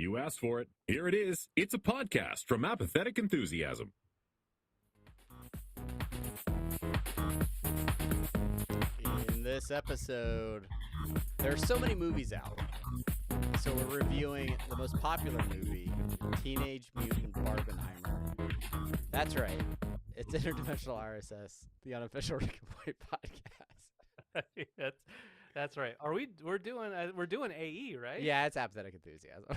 You asked for it. Here it is. It's a podcast from Apathetic Enthusiasm. In this episode, there are so many movies out. So we're reviewing the most popular movie, Teenage Mutant Barbenheimer. That's right. It's Interdimensional RSS, the unofficial Rick and Morty podcast. That's right. We're doing AE, right? Yeah, it's Apathetic Enthusiasm.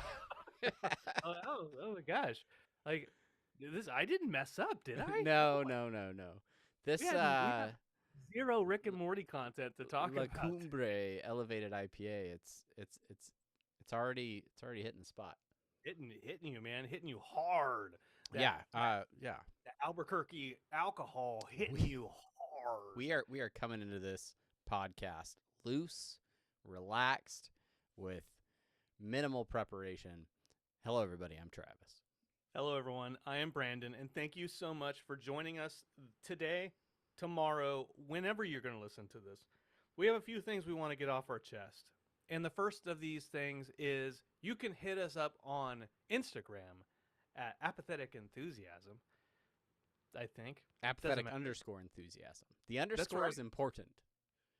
oh my gosh. Like this I didn't mess up, did I? No. This we had zero Rick and Morty content to talk La about. Cumbre elevated IPA. It's already hitting the spot. Hitting you, man, hitting you hard. Yeah. The Albuquerque alcohol hitting you hard. We are coming into this podcast loose, relaxed, with minimal preparation. Hello, everybody. I'm Travis. Hello, everyone. I am Brandon, and thank you so much for joining us today, tomorrow, whenever you're going to listen to this. We have a few things we want to get off our chest. And the first of these things is you can hit us up on Instagram at Apathetic Enthusiasm, I think. Apathetic _ enthusiasm. The underscore right. is important.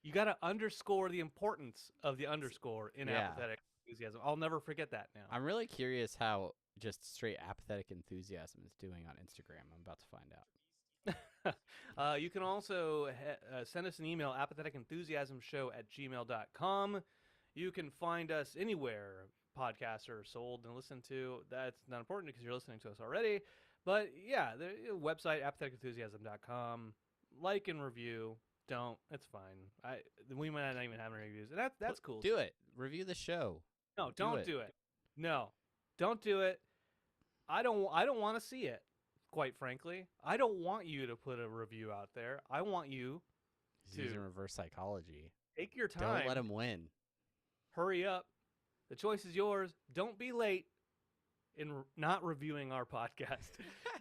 You got to underscore the importance of the underscore in Apathetic Enthusiasm. I'll never forget that now. I'm really curious how just straight Apathetic Enthusiasm is doing on Instagram. I'm about to find out. You can also send us an email, apatheticenthusiasmshow@gmail.com. You can find us anywhere podcasts are sold and listened to. That's not important because you're listening to us already. But yeah, the website, apatheticenthusiasm.com. Like and review. Don't. It's fine. We might not even have any reviews. That's cool. Do it. Review the show. No, don't do it. No, don't do it. I don't want to see it. Quite frankly, I don't want you to put a review out there. I want you to use reverse psychology. Take your time. Don't let him win. Hurry up. The choice is yours. Don't be late in not reviewing our podcast.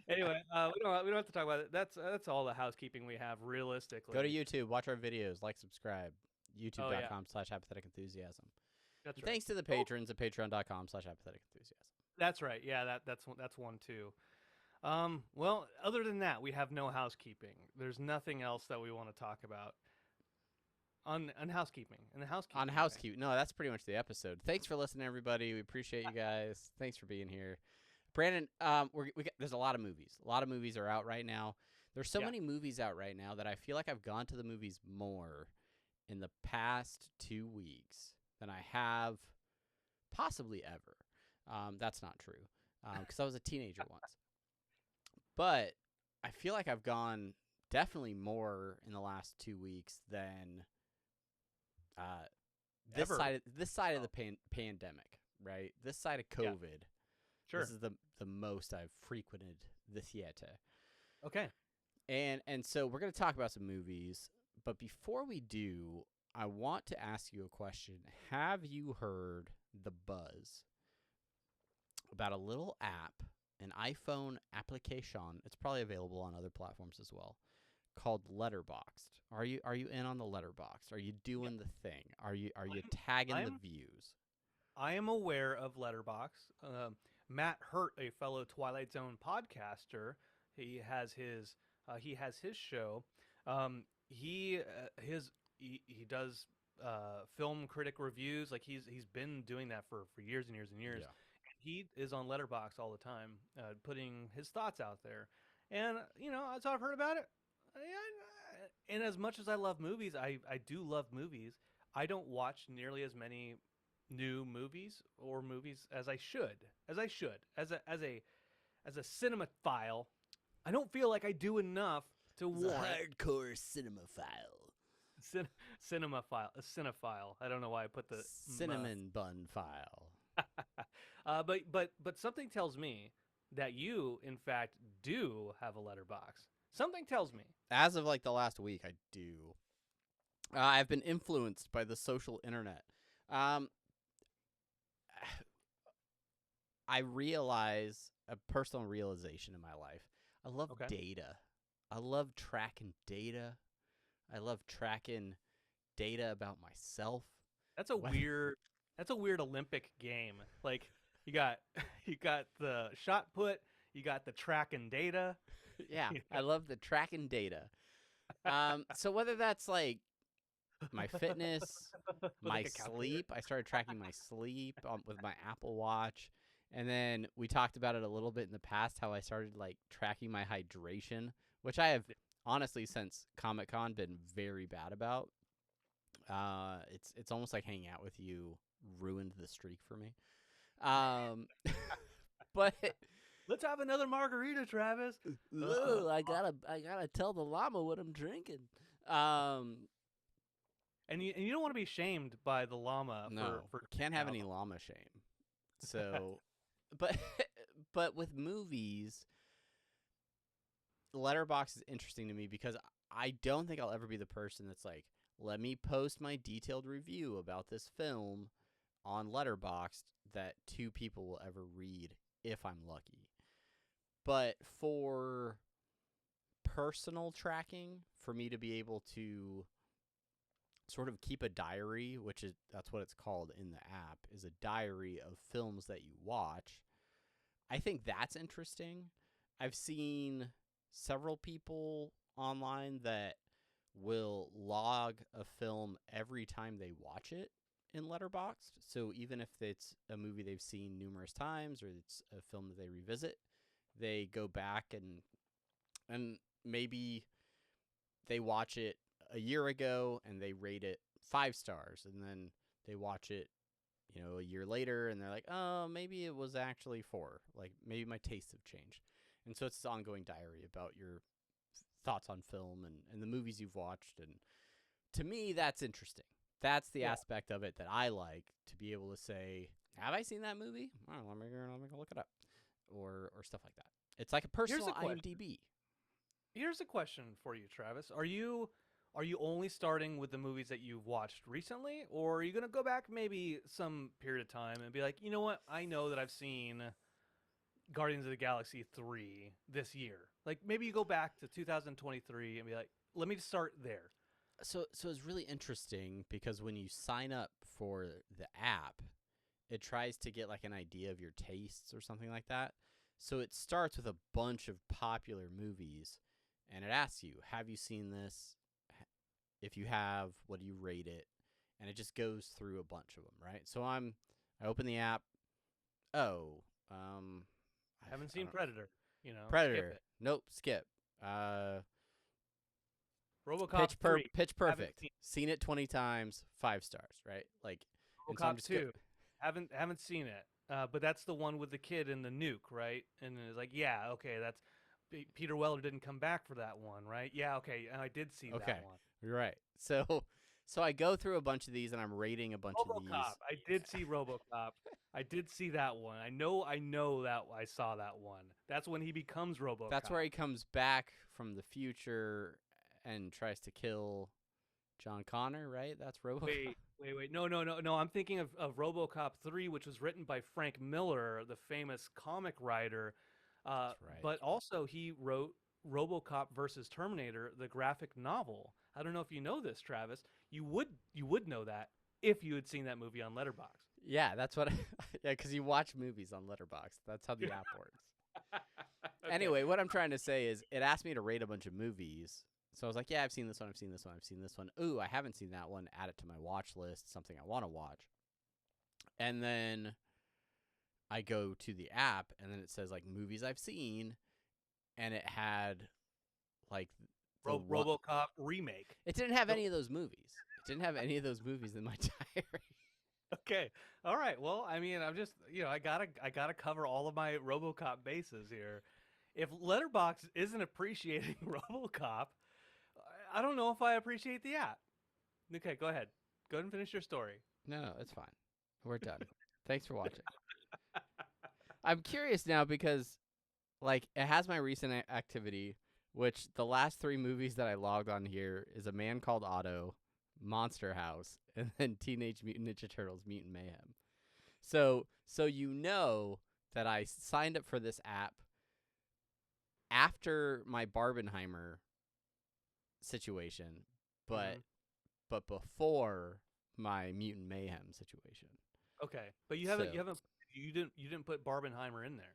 Anyway, we don't have to talk about it. That's all the housekeeping we have realistically. Go to YouTube, watch our videos, like, subscribe. YouTube.com/apatheticenthusiasm. That's right. Thanks to the patrons at patreon.com/apatheticenthusiasm. That's right. Yeah, that's one too. Well, other than that, we have no housekeeping. There's nothing else that we want to talk about on housekeeping. On housekeeping. No, that's pretty much the episode. Thanks for listening, everybody. We appreciate you guys. Thanks for being here. Brandon, there's a lot of movies. A lot of movies are out right now. There's so many movies out right now that I feel like I've gone to the movies more in the past 2 weeks than I have possibly ever. That's not true because I was a teenager once. But I feel like I've gone definitely more in the last 2 weeks than this side of the pandemic, right? This side of COVID. Yeah. Sure. This is the most I've frequented the theater. Okay. And so we're going to talk about some movies, but before we do, I want to ask you a question. Have you heard the buzz about a little app, an iPhone application? It's probably available on other platforms as well, called Letterboxd. Are you in on the Letterboxd? Are you doing the thing? Are you tagging the views? I am aware of Letterboxd. Matt Hurt, a fellow Twilight Zone podcaster, he has his show. He does film critic reviews. Like he's been doing that for years and years and years. Yeah. He is on Letterboxd all the time, putting his thoughts out there. And so I've heard about it. And as much as I love movies, I do love movies. I don't watch nearly as many new movies or movies as I should. As a cinemaphile, I don't feel like I do enough to warrant. A hardcore cinemaphile. A cinephile. I don't know why I put the cinnamon bun file. But something tells me that you, in fact, do have a letterbox. Something tells me. As of like the last week, I do. I've been influenced by the social internet. I realize a personal realization in my life. I love data. I love tracking data. I love tracking data about myself. That's a weird Olympic game. Like You got you got the shot put. You got the tracking data. Yeah, You I love the tracking data. So whether that's like my fitness, with my like a calculator. sleep, I started tracking my sleep with my Apple Watch. And then we talked about it a little bit in the past, how I started like tracking my hydration, which I have honestly since Comic-Con been very bad about. It's almost like hanging out with you ruined the streak for me. But Let's have another margarita, Travis. I gotta tell the llama what I'm drinking. And you don't want to be shamed by the llama. No, for can't have drinking any llama shame. So, but but with movies, Letterbox is interesting to me because I don't think I'll ever be the person that's like, let me post my detailed review about this film on Letterboxd that 2 people will ever read if I'm lucky. But for personal tracking, for me to be able to sort of keep a diary, that's what it's called in the app, is a diary of films that you watch. I think that's interesting. I've seen several people online that will log a film every time they watch it in Letterboxd. So even if it's a movie they've seen numerous times or it's a film that they revisit, they go back and maybe they watch it a year ago and they rate it 5 stars, and then they watch it, a year later and they're like, oh, maybe it was actually 4. Like maybe my tastes have changed. And so it's this ongoing diary about your thoughts on film and the movies you've watched. And to me, that's interesting. That's the aspect of it that I like, to be able to say, have I seen that movie? Oh, let me go look it up, or stuff like that. It's like a personal IMDb. Here's a question for you, Travis. Are you only starting with the movies that you've watched recently, or are you going to go back maybe some period of time and be like, you know what? I know that I've seen Guardians of the Galaxy 3 this year. Like maybe you go back to 2023 and be like, let me start there. So it's really interesting because when you sign up for the app, it tries to get like an idea of your tastes or something like that. So it starts with a bunch of popular movies, and it asks you, have you seen this? If you have, what do you rate it? And it just goes through a bunch of them, right? So I open the app. Oh, I haven't seen Predator. Predator. Skip it. Nope, skip. RoboCop 3. Pitch Perfect. Seen it 20 times, 5 stars, right? Like RoboCop 2. Haven't seen it. But that's the one with the kid and the nuke, right? And it's like, yeah, okay, that's Peter Weller didn't come back for that one, right? Yeah, okay, I did see that one. You're right. So I go through a bunch of these and I'm rating a bunch of these. I did see RoboCop. I did see that one. I know that I saw that one. That's when he becomes RoboCop. That's where he comes back from the future and tries to kill John Connor, right? That's RoboCop. Wait. No. I'm thinking of RoboCop 3, which was written by Frank Miller, the famous comic writer. That's right. But also he wrote RoboCop versus Terminator, the graphic novel. I don't know if you know this, Travis. You would know that if you had seen that movie on Letterboxd. Yeah, that's what. Because you watch movies on Letterboxd. That's how the app works. Okay. Anyway, what I'm trying to say is, it asked me to rate a bunch of movies. So I was like, yeah, I've seen this one, I've seen this one, I've seen this one. Ooh, I haven't seen that one. Add it to my watch list, something I want to watch. And then I go to the app, and then it says, like, movies I've seen. And it had, like, RoboCop remake. It didn't have any of those movies. It didn't have any of those movies in my diary. Okay. All right. Well, I mean, I'm just, I gotta cover all of my RoboCop bases here. If Letterboxd isn't appreciating RoboCop, I don't know if I appreciate the app. Okay, go ahead. Go ahead and finish your story. No, it's fine. We're done. Thanks for watching. I'm curious now because, like, it has my recent activity, which the last 3 movies that I logged on here is A Man Called Otto, Monster House, and then Teenage Mutant Ninja Turtles Mutant Mayhem. So you know that I signed up for this app after my Barbenheimer situation, but before my Mutant Mayhem situation. Okay, but you haven't you didn't put Barbenheimer in there.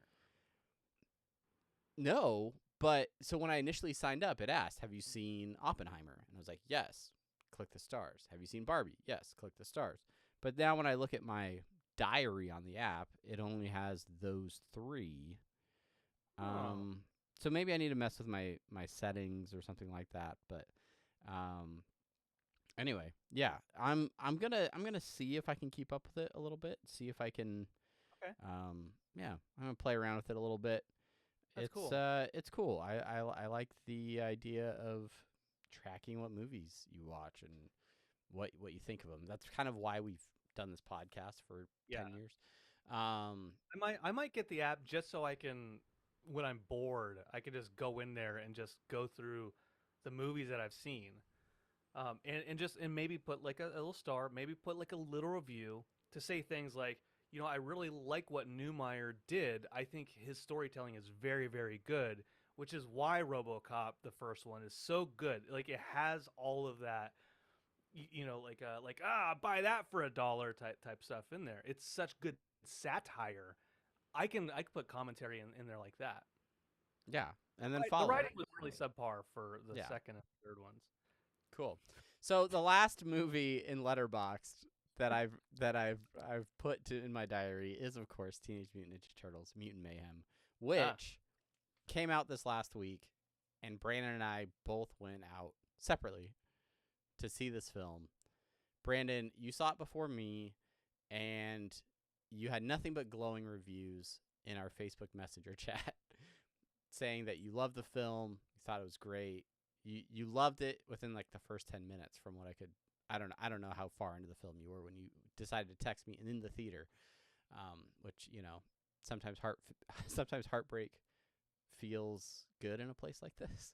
No, but so when I initially signed up, it asked, "Have you seen Oppenheimer?" And I was like, "Yes." Click the stars. "Have you seen Barbie?" "Yes." Click the stars. But now when I look at my diary on the app, it only has those 3. Oh. So maybe I need to mess with my settings or something like that. But um, anyway, yeah, I'm gonna see if I can keep up with it a little bit. See if I can. Okay. Yeah, I'm gonna play around with it a little bit. That's cool. It's cool. I like the idea of tracking what movies you watch and what you think of them. That's kind of why we've done this podcast for Yeah. 10 years. Um, I might get the app just so I can, when I'm bored, I can just go in there and just go through the movies that I've seen, and maybe put like a little star, maybe put like a little review to say things like, I really like what Newmeyer did. I think his storytelling is very, very good, which is why RoboCop, the first one, is so good. Like it has all of that, buy that for $1 type stuff in there. It's such good satire. I could put commentary in there like that. yeah, and then The follow. writing was really subpar for the Yeah, second and third ones. cool. So the last movie in Letterboxd that I've put in my diary is of course Teenage Mutant Ninja Turtles: Mutant Mayhem, which came out this last week, and Brandon and I both went out separately to see this film. Brandon, you saw it before me, and you had nothing but glowing reviews in our Facebook Messenger chat saying that you loved the film, you thought it was great. You loved it within like the first 10 minutes from what I could. I don't know how far into the film you were when you decided to text me in the theater, which sometimes sometimes heartbreak feels good in a place like this.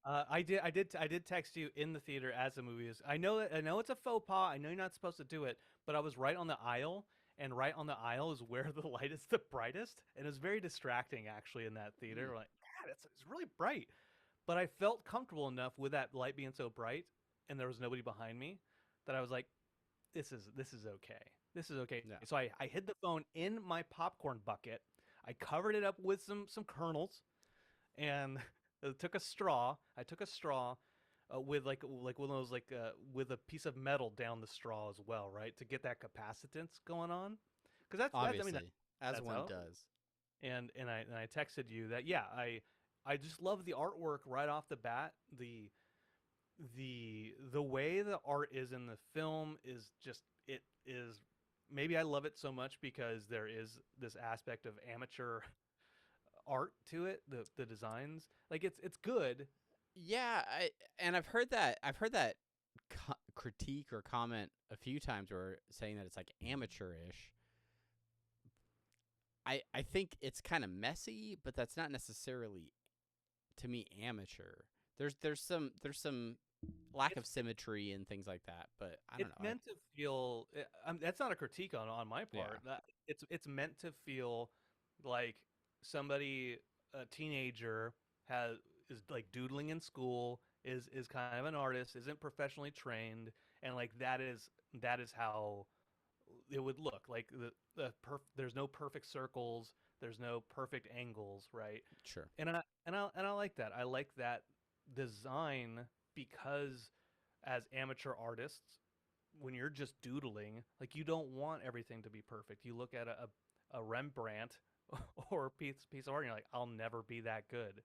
I did text you in the theater as the movie is. I know it's a faux pas. I know you're not supposed to do it, but I was right on the aisle, and right on the aisle is where the light is the brightest, and it was very distracting actually in that theater. Like, God, it's really bright, but I felt comfortable enough with that light being so bright, and there was nobody behind me, that I was like, this is okay. This is okay. Yeah. So I hid the phone in my popcorn bucket. I covered it up with some kernels, and took a straw. I took a straw with like one of those with a piece of metal down the straw as well, right, to get that capacitance going on. Because Obviously, as that's one how. does. And I texted you that I just love the artwork right off the bat. The way the art is in the film is just it is. Maybe I love it so much because there is this aspect of amateur art to it. The designs, like it's good. Yeah, I've heard that critique or comment a few times where saying that it's like amateurish. I think it's kind of messy, but that's not necessarily to me amateur. There's some lack of symmetry and things like that, but I don't It's know. meant to feel. That's not a critique on my Yeah. part. It's meant to feel like somebody, a teenager, is like doodling in school, is kind of an artist, isn't professionally trained, and like that is how it would look. Like there's no perfect circles, there's no perfect angles, right? Sure. And I like that. I like that design because as amateur artists, when you're just doodling, like you don't want everything to be perfect. You look at a Rembrandt or a piece of art, and you're like, I'll never be that good.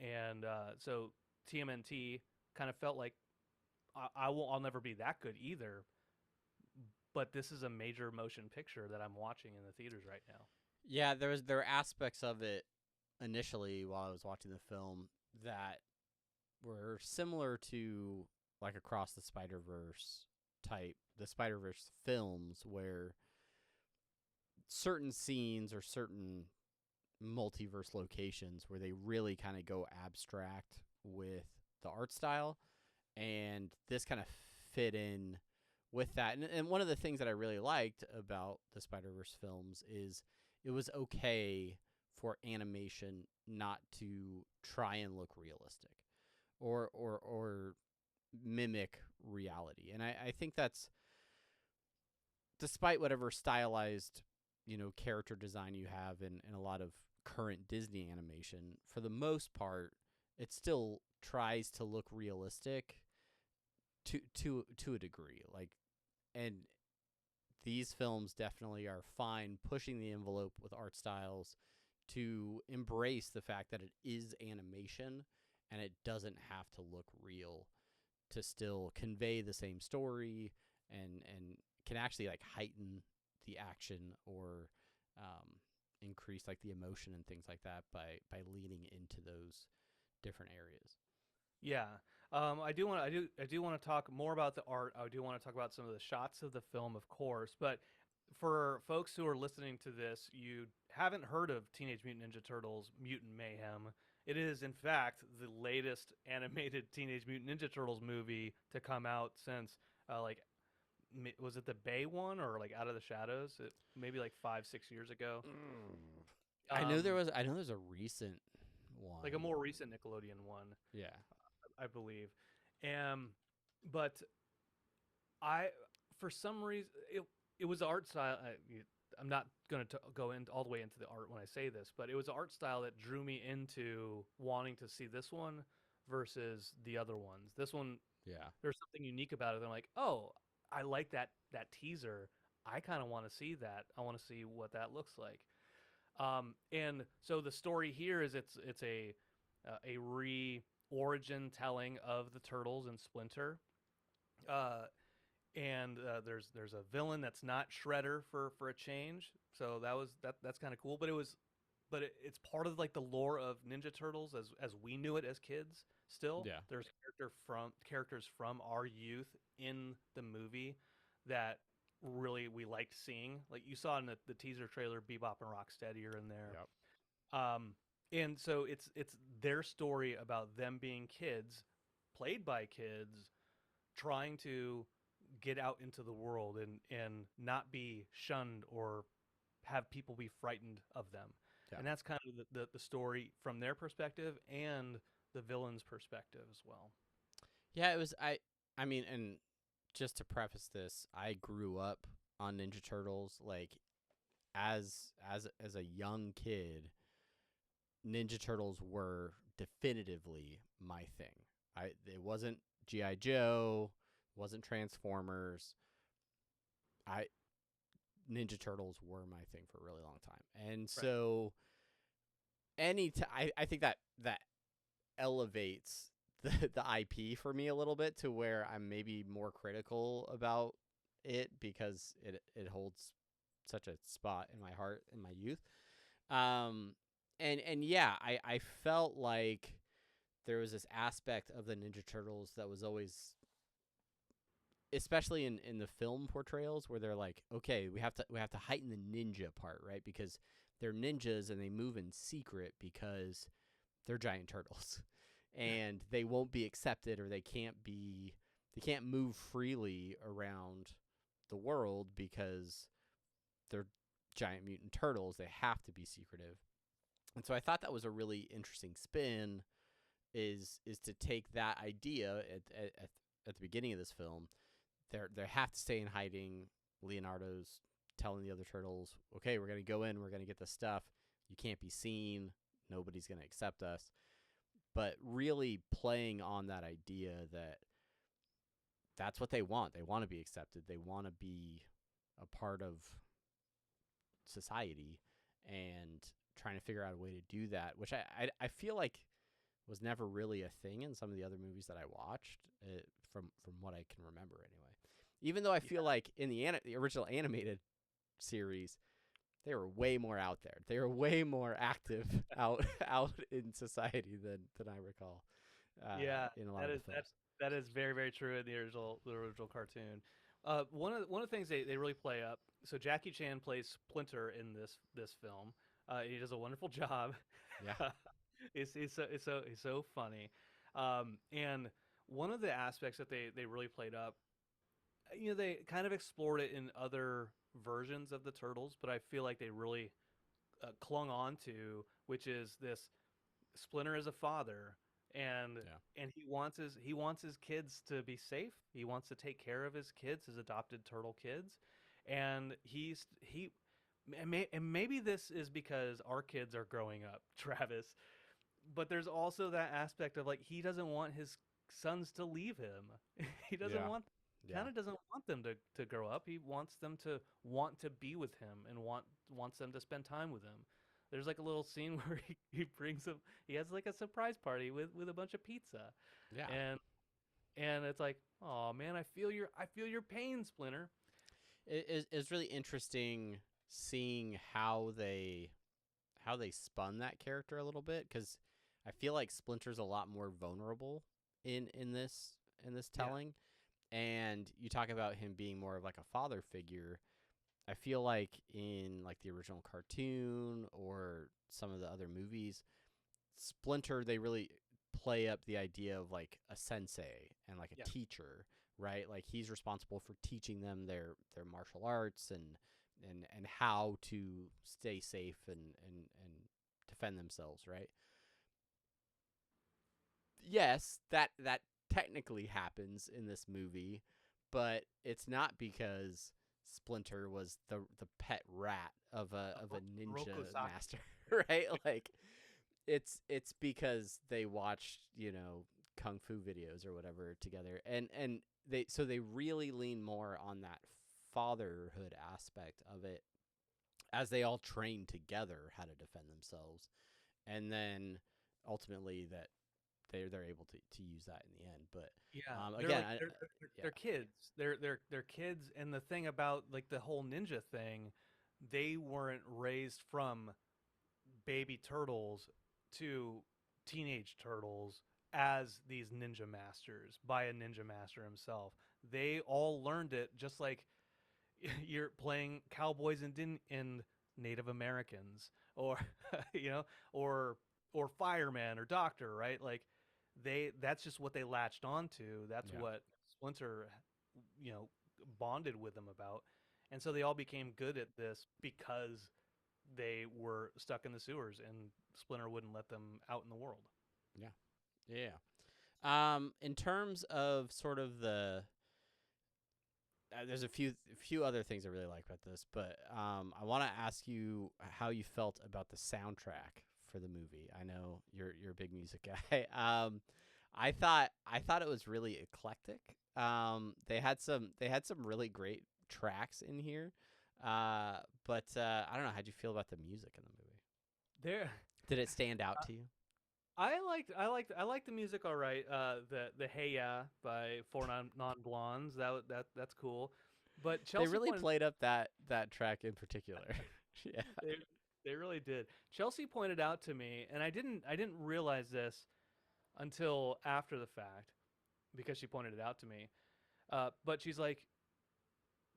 And so TMNT kind of felt like I'll never be that good either. But this is a major motion picture that I'm watching in the theaters right now. Yeah, there were aspects of it initially while I was watching the film that were similar to like Across the Spider-Verse the Spider-Verse films, where certain scenes or certain multiverse locations where they really kind of go abstract with the art style, and this kind of fit in with that. And one of the things that I really liked about the Spider-Verse films is it was okay for animation not to try and look realistic or mimic reality. And I think that's despite whatever stylized, character design you have in a lot of current Disney animation, for the most part, it still tries to look realistic to a degree. Like, and these films definitely are fine pushing the envelope with art styles to embrace the fact that it is animation and it doesn't have to look real to still convey the same story and can actually like heighten the action or increase like the emotion and things like that by leaning into those different areas. Yeah. I do want to talk more about the art. I do want to talk about some of the shots of the film, of course. But for folks who are listening to this, you haven't heard of Teenage Mutant Ninja Turtles: Mutant Mayhem. It is, in fact, the latest animated Teenage Mutant Ninja Turtles movie to come out since, was it the Bay one or like Out of the Shadows? Maybe like 5-6 years ago. I know there's a recent one, like a more recent Nickelodeon one. Yeah. I believe. But for some reason, it was the art style. I'm not going to go all the way into the art when I say this, but it was the art style that drew me into wanting to see this one versus the other ones. This one, there's something unique about it. I'm like, oh, I like that teaser. I kind of want to see that. I want to see what that looks like. And so the story here is it's a origin telling of the Turtles and Splinter. And there's a villain that's not Shredder for a change. So that's kind of cool. But it's part of like the lore of Ninja Turtles as we knew it as kids. Still, there's characters from our youth in the movie that really we liked seeing. Like you saw in the teaser trailer, Bebop and Rocksteady are in there. Yep. And so it's their story about them being kids, played by kids, trying to get out into the world and not be shunned or have people be frightened of them. Yeah. And that's kind of the story from their perspective and the villain's perspective as well. Yeah, it was I mean, and just to preface this, I grew up on Ninja Turtles. Like as a young kid, Ninja Turtles were definitively my thing. It wasn't G.I. Joe, wasn't Transformers. Ninja Turtles were my thing for a really long time. And so I think that elevates the IP for me a little bit to where I'm maybe more critical about it because it holds such a spot in my heart in my youth. And yeah, I felt like there was this aspect of the Ninja Turtles that was always, especially in the film portrayals, where they're like, okay, we have to heighten the ninja part, right? Because they're ninjas and they move in secret because they're giant turtles, and they won't be accepted, or they can't move freely around the world because they're giant mutant turtles. They have to be secretive. And so I thought that was a really interesting spin, is to take that idea at the beginning of this film. They have to stay in hiding. Leonardo's telling the other turtles, okay, we're going to go in, we're going to get the stuff. You can't be seen. Nobody's going to accept us. But really playing on that idea that that's what they want. They want to be accepted. They want to be a part of society, and trying to figure out a way to do that, which I feel like was never really a thing in some of the other movies that I watched, from what I can remember anyway. Even though I feel like in the original animated series, they were way more out there. They were way more active out in society than I recall. In a lot of the films. That is very, very true in the original cartoon. One of the things they really play up. So Jackie Chan plays Splinter in this film. He does a wonderful job. Yeah, he's so funny. And one of the aspects that they really played up, they kind of explored it in other versions of the Turtles, but I feel like they really clung on to, which is this: Splinter is a father, and he wants his kids to be safe. He wants to take care of his kids, his adopted turtle kids, and and maybe this is because our kids are growing up, Travis, but there's also that aspect of like he doesn't want his sons to leave him. He doesn't Yeah. want Yeah. kind of doesn't want them to grow up. He wants them to want to be with him and wants them to spend time with him. There's like a little scene where he brings him. He has like a surprise party with a bunch of pizza, Yeah. and it's like, oh man, I feel your pain, Splinter. It's really interesting seeing how they spun that character a little bit, because I feel like Splinter's a lot more vulnerable in this Yeah. telling, and you talk about him being more of like a father figure. I feel like in like the original cartoon or some of the other movies, Splinter, they really play up the idea of like a sensei and like a Yeah. teacher, right? Like he's responsible for teaching them their martial arts and how to stay safe and defend themselves, right? Yes, that technically happens in this movie, but it's not because Splinter was the pet rat of a ninja Rokosaki. master, right? Like it's because they watched, kung fu videos or whatever together, and they really lean more on that fatherhood aspect of it, as they all train together how to defend themselves, and then ultimately that they're able to use that in the end. But Yeah, again, they're yeah, kids. They're kids, and the thing about like the whole ninja thing, they weren't raised from baby turtles to teenage turtles as these ninja masters by a ninja master himself. They all learned it just like you're playing cowboys and Native Americans, or you know, or fireman or doctor, right? Like that's just what they latched onto. That's yeah, what Splinter, you know, bonded with them about, and so they all became good at this because they were stuck in the sewers and Splinter wouldn't let them out in the world. yeah, yeah. In terms of sort of there's a few other things I really like about this, but I want to ask you how you felt about the soundtrack for the movie. I know you're a big music guy. I thought it was really eclectic. They had some really great tracks in here, but I don't know. How'd you feel about the music in the movie? There, Did it stand out to you? I liked the music all right. The Hey Ya by Four Non Blondes, that's cool. But They Chelsea really pointed played up that track in particular. Yeah, they, they really did. Chelsea pointed out to me, and I didn't realize this until after the fact because she pointed it out to me. But she's like,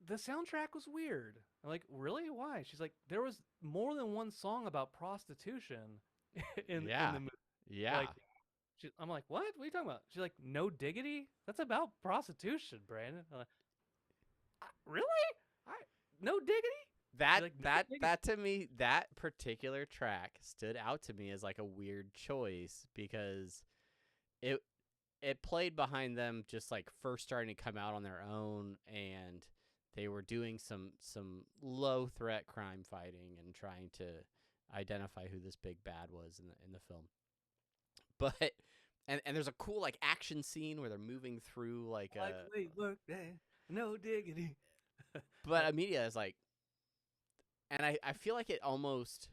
the soundtrack was weird. I'm like, really? Why? She's like, there was more than one song about prostitution in yeah, the movie. yeah. Like, I'm like, what? What are you talking about? She's like, No Diggity? That's about prostitution, Brandon. I'm like, really? I No Diggity? She's That like, No that Diggity. that to me, that particular track stood out to me as like a weird choice, because it it played behind them just like first starting to come out on their own, and they were doing some low threat crime fighting and trying to identify who this big bad was in the film. But and there's a cool like action scene where they're moving through like Like a, late work day, no diggity. but Amelia is like, and I feel like it almost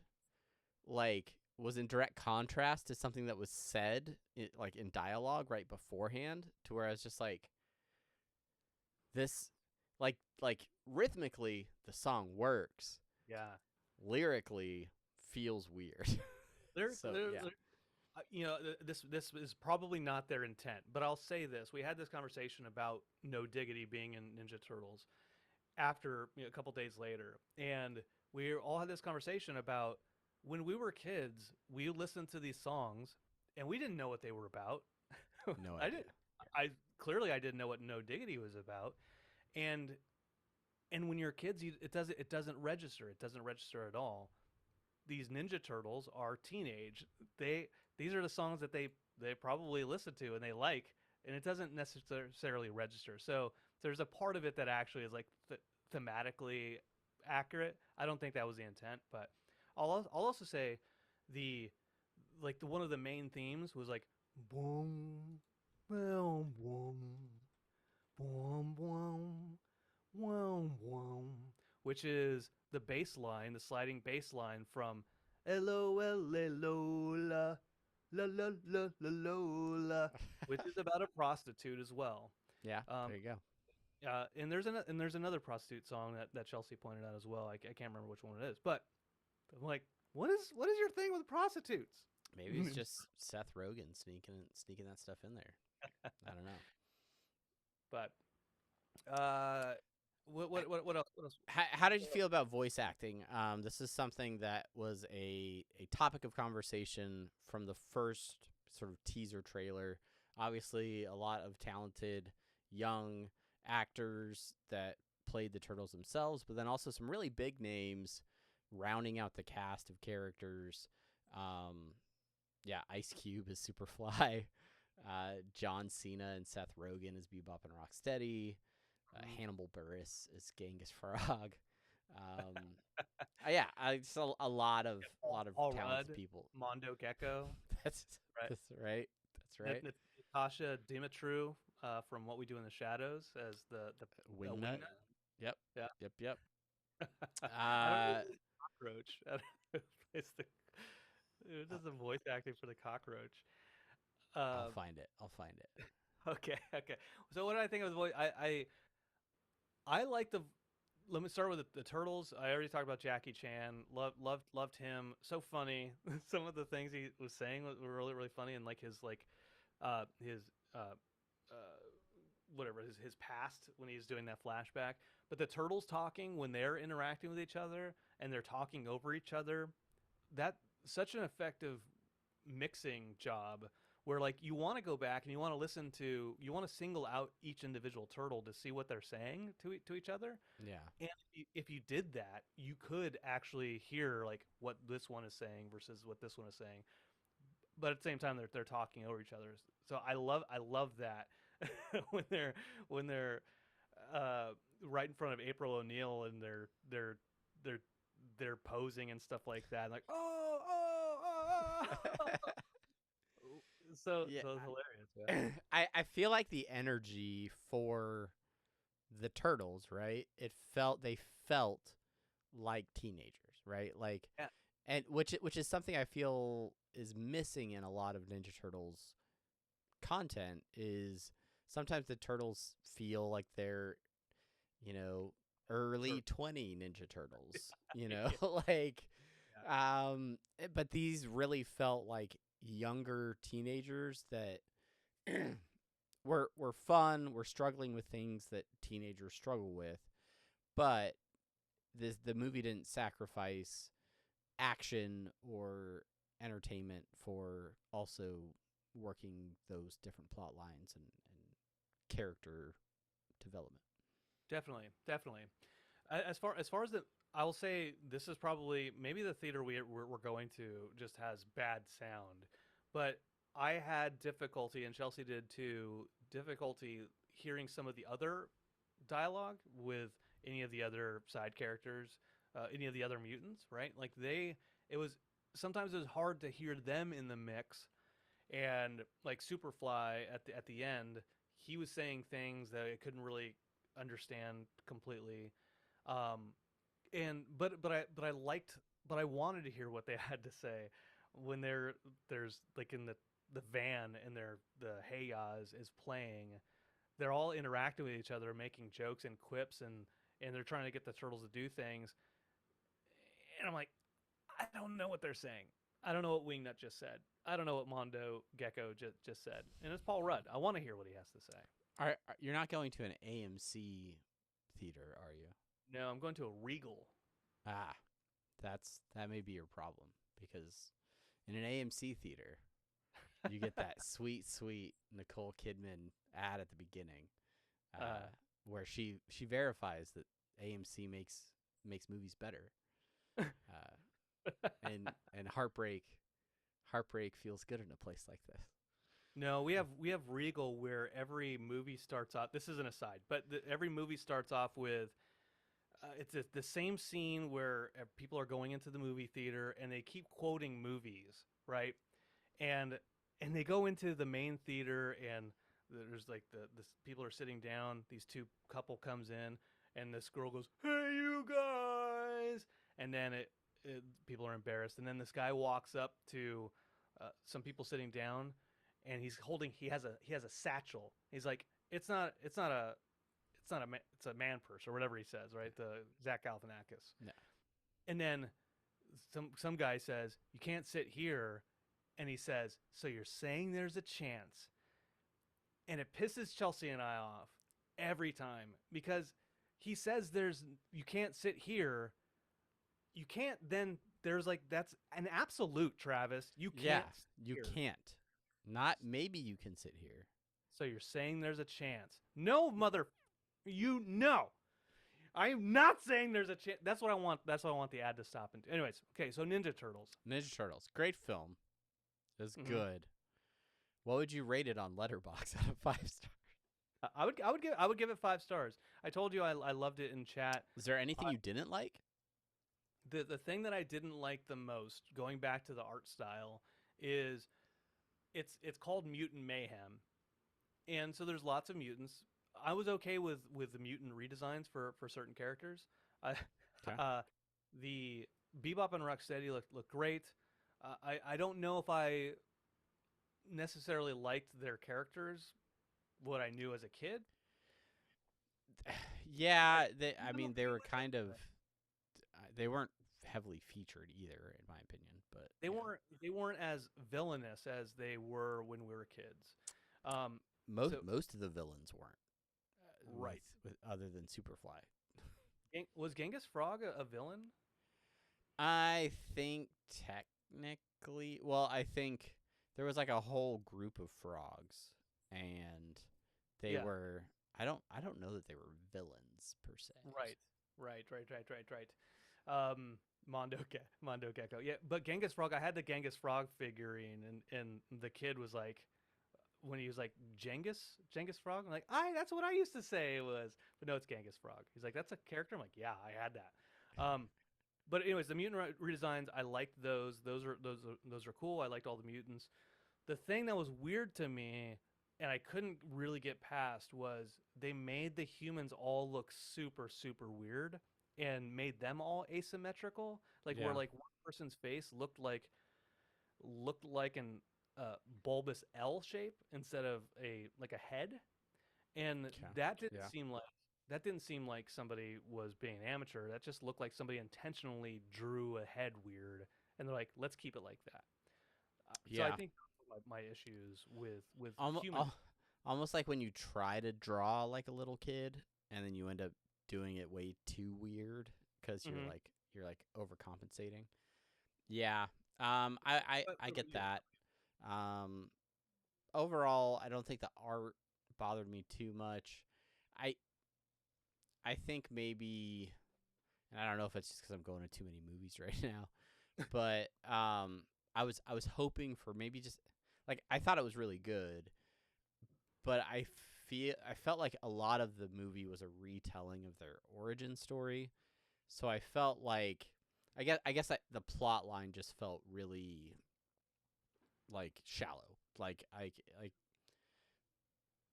like was in direct contrast to something that was said like in dialogue right beforehand, to where I was just like, this, like rhythmically the song works, Yeah. lyrically feels weird. They're, So they're, yeah, they're this is probably not their intent, but I'll say this: we had this conversation about No Diggity being in Ninja Turtles after a couple days later, and we all had this conversation about when we were kids, we listened to these songs and we didn't know what they were about. no I idea. didn't. I clearly I didn't know what No Diggity was about, and when you're kids, it doesn't register. It doesn't register at all. These Ninja Turtles are teenage. These are the songs that they probably listen to and they like, and it doesn't necessarily register. So there's a part of it that actually is like thematically accurate. I don't think that was the intent, but I'll also say the one of the main themes was like boom, boom, boom, boom, boom, boom, boom, which is the bass line, the sliding bass line from Lola, la la la la Lola, which is about a prostitute as well. Yeah, Um, there you go. and there's another prostitute song that Chelsea pointed out as well. I can't remember which one it is, but I'm like, what is your thing with prostitutes? Maybe it's just Seth Rogen sneaking that stuff in there. I don't know. But what else? What else? How did you feel about voice acting? This is something that was a topic of conversation from the first sort of teaser trailer. Obviously, a lot of talented young actors that played the turtles themselves, but then also some really big names rounding out the cast of characters. Yeah, Ice Cube is Superfly. John Cena and Seth Rogen as Bebop and Rocksteady. Hannibal Buress is Genghis Frog. Yeah, it's a lot of Paul talented Rudd, people. Mondo Gecko. That's Right. That's right. That's right. Natasha Dimitru from What We Do in the Shadows as the Wingnut. Yep. Yeah. Yep. I don't know cockroach. I don't know if it's it does the voice acting for the cockroach. I'll find it. Okay. So what do I think of the voice? I like the. Let me start with the Turtles. I already talked about Jackie Chan. Loved him. So funny. Some of the things he was saying were really funny, and like his whatever his past when he's doing that flashback. But the Turtles talking when they're interacting with each other and they're talking over each other, that such an effective mixing job. Where like you want to go back and you want to single out each individual turtle to see what they're saying to each other. Yeah. And if you did that, you could actually hear like what this one is saying versus what this one is saying. But at the same time, they're talking over each other. So I love that when they're right in front of April O'Neil and they're posing and stuff like that. Like oh. So it's hilarious. Yeah. I feel like the energy for the turtles, right? They felt like teenagers, right? Like, yeah. And which is something I feel is missing in a lot of Ninja Turtles content. Is sometimes the turtles feel like they're, early 20 Ninja Turtles, like, yeah. But these really felt like younger teenagers that were fun. We're struggling with things that teenagers struggle with, but the movie didn't sacrifice action or entertainment for also working those different plot lines and character development. Definitely. As far as I will say this is probably maybe the theater we're going to just has bad sound, but I had difficulty, and Chelsea did too, hearing some of the other dialogue with any of the other side characters, any of the other mutants, right? Like sometimes it was hard to hear them in the mix, and like Superfly at the end, he was saying things that I couldn't really understand completely. But I wanted to hear what they had to say when there's like in the van and the Hey Yas is playing. They're all interacting with each other, making jokes and quips, and they're trying to get the turtles to do things. And I'm like, I don't know what they're saying. I don't know what Wingnut just said. I don't know what Mondo Gecko just said. And it's Paul Rudd. I want to hear what he has to say. You're not going to an AMC theater, are you? No, I'm going to a Regal. That may be your problem, because in an AMC theater, you get that sweet Nicole Kidman ad at the beginning, where she verifies that AMC makes movies better, and heartbreak feels good in a place like this. No, we have Regal, where every movie starts off. This is an aside, but every movie starts off with it's the same scene where people are going into the movie theater and they keep quoting movies, right? And they go into the main theater and there's like the people are sitting down. These two couple comes in and this girl goes, "Hey, you guys!" And then people are embarrassed. And then this guy walks up to some people sitting down, and he has a satchel. He's like, it's not it's a man purse or whatever he says, right? The Zach Galifianakis. Yeah. And then some guy says, "You can't sit here," and he says, "So you're saying there's a chance?" And it pisses Chelsea and I off every time because he says you can't sit here. You can't then there's like that's an absolute, Travis. You can't. Yeah, sit you here. can't. Not maybe you can sit here. So you're saying there's a chance? No, no. I am not saying there's a chance. That's what I want. That's what I want the ad to stop and do. Anyways, okay. So Ninja Turtles. Ninja Turtles, great film. It was Mhm. good. What would you rate it on Letterboxd out of 5 stars? I would give it 5 stars. I told you I loved it in chat. Is there anything you didn't like? The thing that I didn't like the most, going back to the art style, is it's called Mutant Mayhem, and so there's lots of mutants. I was okay with the mutant redesigns for certain characters. Okay. The Bebop and Rocksteady look great. I don't know if I necessarily liked their characters, what I knew as a kid. Yeah, I don't know if they you were would have kind of that. they weren't heavily featured either, in my opinion. But They yeah. weren't as villainous as they were when we were kids. Most of the villains weren't. Right. With other than Superfly. Was Genghis Frog a villain? I think technically, well, I think there was like a whole group of frogs, and they Yeah. were. I don't know that they were villains per se. Right. Mondo Gecko. Yeah, but Genghis Frog. I had the Genghis Frog figurine, and the kid was like, when he was like Genghis Frog. I'm like, that's what I used to say it was, but no, it's Genghis Frog. He's like, that's a character. I'm like, yeah, I had that. But anyways, the mutant redesigns, I liked those. Those are cool. I liked all the mutants. The thing that was weird to me, and I couldn't really get past, was they made the humans all look super, super weird and made them all asymmetrical. Like Yeah. where like one person's face looked like an bulbous L shape instead of a head, and Okay. that didn't Yeah. seem like somebody was being an amateur. That just looked like somebody intentionally drew a head weird, and they're like, let's keep it like that. So I Yeah. think my issues with Almost, humans. almost like when you try to draw like a little kid, and then you end up doing it way too weird because Mhm. you're like overcompensating. Yeah. I get Yeah. that. Overall, I don't think the art bothered me too much. I I think maybe, and I don't know if it's just because I'm going to too many movies right now, but I was hoping for maybe just like I thought it was really good, but I felt like a lot of the movie was a retelling of their origin story, so I felt like I guess the plot line just felt really like shallow. Like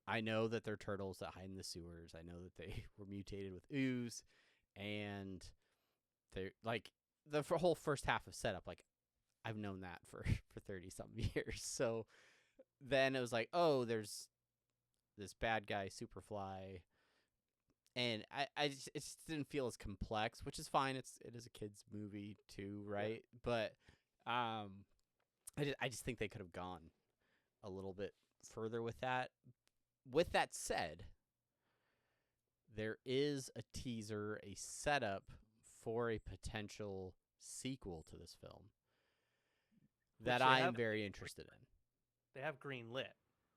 I know that they're turtles that hide in the sewers. I know that they were mutated with ooze, and they're like the whole first half of setup. Like I've known that for 30 something years. So then it was like, oh, there's this bad guy, Superfly, and it just didn't feel as complex, which is fine. It is a kids movie too, right? But I just think they could have gone a little bit further with that. With that said, there is a teaser, a setup for a potential sequel to this film that I am very interested in. They have green lit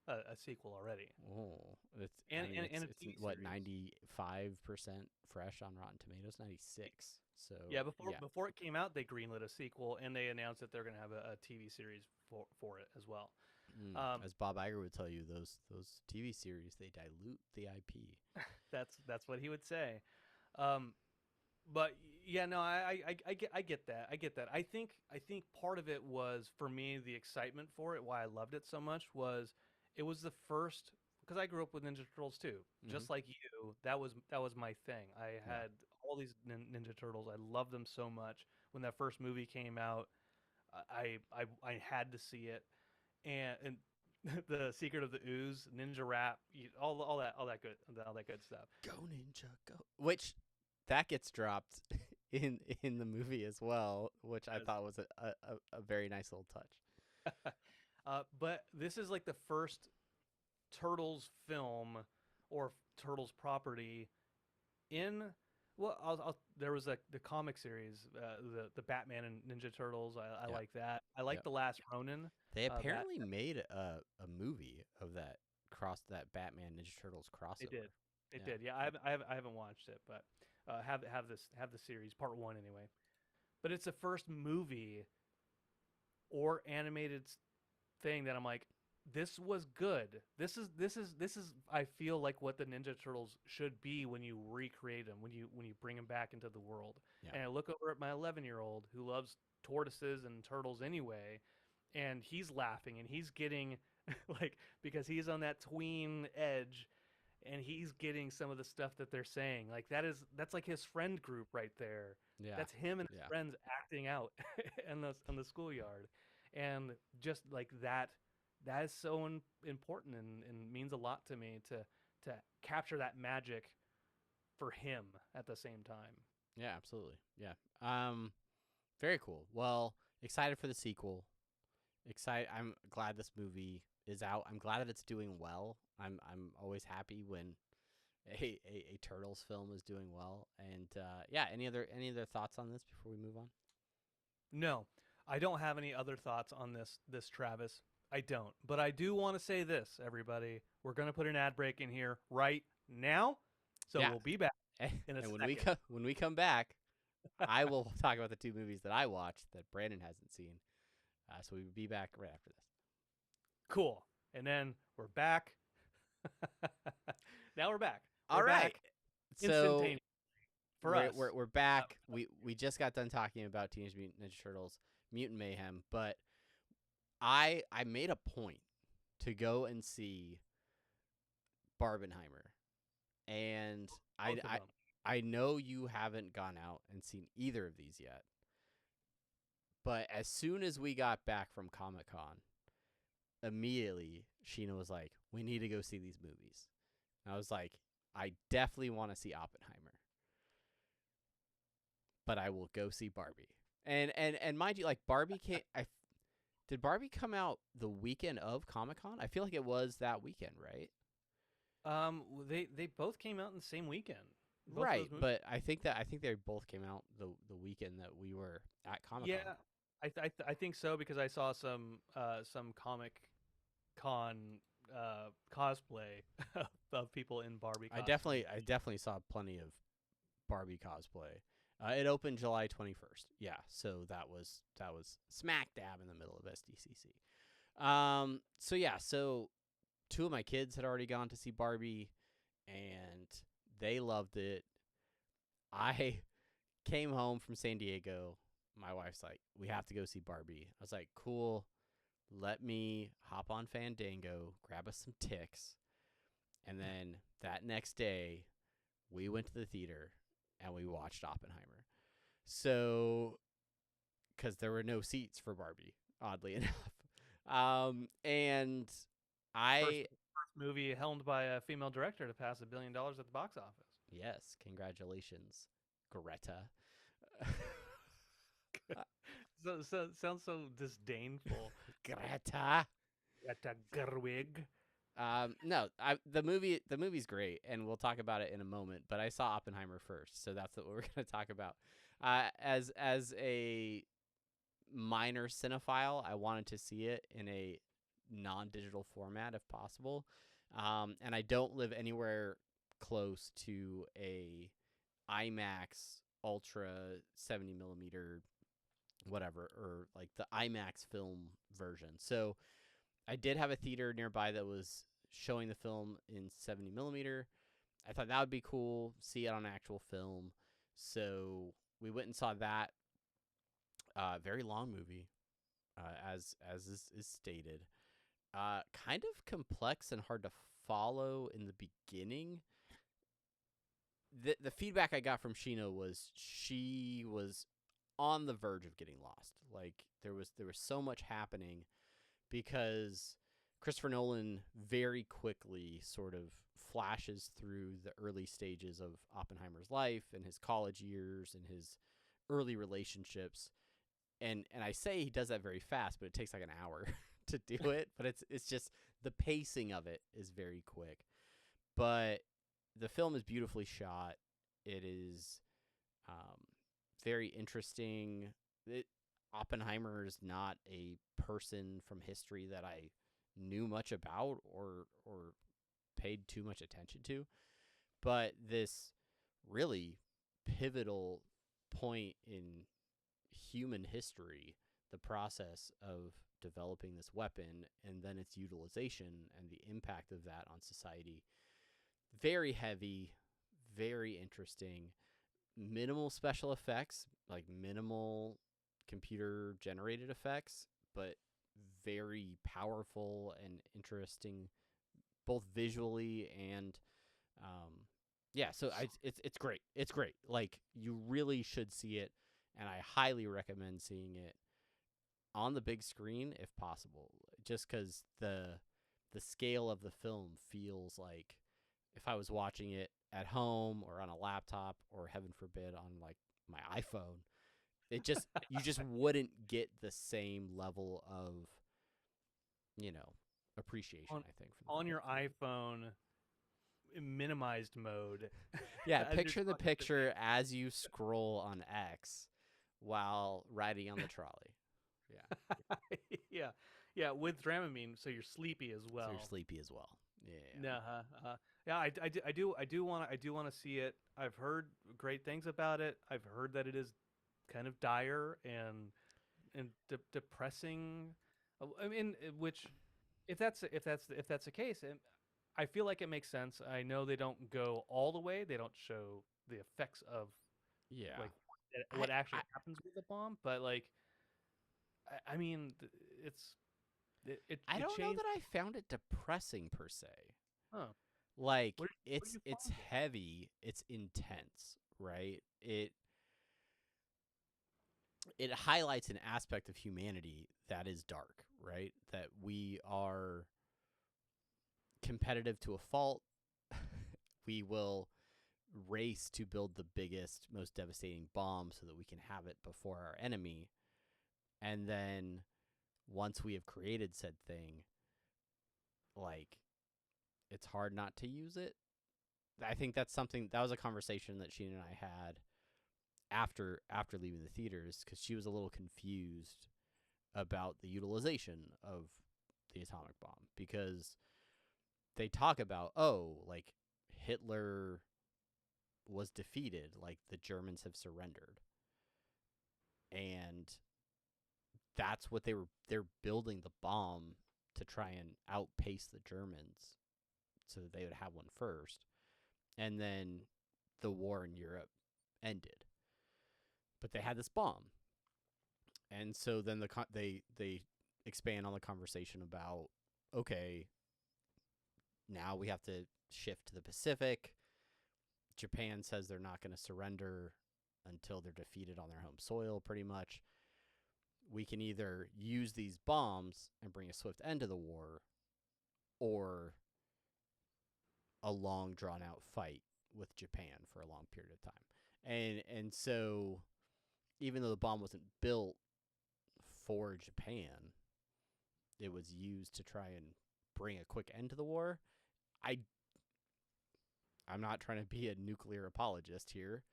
a sequel already. Oh, it's And- I mean, and a it's TV what series. 95% fresh on Rotten Tomatoes, 96. So Yeah, before it came out, they greenlit a sequel, and they announced that they're going to have a TV series for it as well. As Bob Iger would tell you, those TV series, they dilute the IP. That's what he would say. But yeah, no, I get that. I get that. I think part of it was for me the excitement for it. Why I loved it so much was it was the first because I grew up with Ninja Turtles too, Mm-hmm. just like you. That was my thing. I Yeah. had all these Ninja Turtles. I loved them so much. When that first movie came out, I had to see it, and the Secret of the Ooze, Ninja Rap, all that good stuff. Go Ninja, go. Which that gets dropped in the movie as well, which I thought was a very nice little touch. But this is like the first Turtles film or Turtles property in. Well, there was the comic series, the Batman and Ninja Turtles. I Yeah. like that. I like Yep. the Last Ronin. They That apparently made a movie of that Batman Ninja Turtles They crossover. did. It Yeah. did. Yeah, I haven't watched it, but have the series part one anyway. But it's the first movie or animated thing that I'm like, this was good. This is I feel like what the Ninja Turtles should be when you recreate them, when you bring them back into the world. Yeah. And I look over at my 11-year-old who loves tortoises and turtles anyway, and he's laughing and he's getting like because he's on that tween edge and he's getting some of the stuff that they're saying. Like that's like his friend group right there. Yeah. That's him and his Yeah. friends acting out in the schoolyard. And just like that is so important and means a lot to me to capture that magic for him at the same time. Yeah, absolutely. Yeah. Very cool. Well, excited for the sequel. I'm glad this movie is out. I'm glad that it's doing well. I'm always happy when a Turtles film is doing well. And yeah, any other thoughts on this before we move on? No, I don't have any other thoughts on this Travis. I don't. But I do want to say this, everybody. We're going to put an ad break in here right now. So Yeah. we'll be back And in a when second. when we come back, I will talk about the two movies that I watched that Brandon hasn't seen. So we'll be back right after this. Cool. And then we're back. Now we're back. All We're right. back So instantaneously for us. we're back. We just got done talking about Teenage Mutant Ninja Turtles, Mutant Mayhem, but I made a point to go and see Barbenheimer, and Both of them. I know you haven't gone out and seen either of these yet, but as soon as we got back from Comic-Con, immediately Sheena was like, "We need to go see these movies." And I was like, "I definitely want to see Oppenheimer, but I will go see Barbie." And mind you, like Barbie can't. Did Barbie come out the weekend of Comic-Con? I feel like it was that weekend, right? They both came out in the same weekend. Both of Right, those movies. but I think they both came out the weekend that we were at Comic-Con. Yeah, I think so because I saw some Comic Con cosplay of people in Barbie. I Costumes. definitely saw plenty of Barbie cosplay. It opened July 21st. Yeah, so that was smack dab in the middle of SDCC. So yeah, so two of my kids had already gone to see Barbie, and they loved it. I came home from San Diego. My wife's like, "We have to go see Barbie." I was like, "Cool. Let me hop on Fandango, grab us some ticks." And then that next day, we went to the theater and we watched Oppenheimer. So, because there were no seats for Barbie, oddly enough. And I, First movie helmed by a female director to pass $1 billion at the box office. yes, congratulations, Greta. So sounds so disdainful. Greta. Greta Gerwig. No, the movie's great, and we'll talk about it in a moment. But I saw Oppenheimer first, so that's what we're going to talk about. As a minor cinephile, I wanted to see it in a non-digital format if possible, and I don't live anywhere close to a IMAX Ultra 70 millimeter, whatever, or like the IMAX film version. So I did have a theater nearby that was showing the film in 70 millimeter. I thought that would be cool, see it on actual film. So we went and saw that. Very long movie, as is stated. Kind of complex and hard to follow in the beginning. The feedback I got from Sheena was she was on the verge of getting lost. Like there was so much happening because Christopher Nolan very quickly sort of flashes through the early stages of Oppenheimer's life and his college years and his early relationships. And I say he does that very fast, but it takes like an hour to do it. But it's just the pacing of it is very quick. But the film is beautifully shot. It is very interesting. Oppenheimer is not a person from history that I knew much about or paid too much attention to. But this really pivotal point in human history, the process of developing this weapon and then its utilization and the impact of that on society. Very heavy, very interesting. Minimal special effects, like minimal computer generated effects, but very powerful and interesting, both visually and yeah. So it's great. It's great. Like you really should see it, and I highly recommend seeing it on the big screen if possible. Just because the scale of the film feels like if I was watching it at home or on a laptop or heaven forbid on like my iPhone, it just you just wouldn't get the same level of appreciation. I think from on your iPhone minimized mode. yeah, as you're picture the talking to picture as you scroll on X while riding on the trolley. Yeah, yeah, yeah, with Dramamine, so you're sleepy as well. so you're sleepy as well. Yeah. No, yeah, I do want to see it. I've heard great things about it. I've heard that it is kind of dire and depressing. I mean, which if that's the case, I feel like it makes sense. I know they don't go all the way. They don't show the effects of Yeah. like what actually I, happens with the bomb, but like, I mean, I it don't know changed. that I found it depressing per se. Huh. Like What did it's you it's find? heavy, it's intense, right? It highlights an aspect of humanity that is dark, right? That we are competitive to a fault. We will race to build the biggest, most devastating bomb so that we can have it before our enemy. And then once we have created said thing, like it's hard not to use it. I think that's something that was a conversation that Sheena and I had after leaving the theaters because she was a little confused about the utilization of the atomic bomb because they talk about like Hitler was defeated, like the Germans have surrendered, and that's what they're building the bomb to try and outpace the Germans so that they would have one first, and then the war in Europe ended. But they had this bomb, and so then they expand on the conversation about okay, now we have to shift to the Pacific. Japan says they're not going to surrender until they're defeated on their home soil, pretty much. We can either use these bombs and bring a swift end to the war, or a long drawn out fight with Japan for a long period of time. And so even though the bomb wasn't built for Japan, it was used to try and bring a quick end to the war. I'm not trying to be a nuclear apologist here.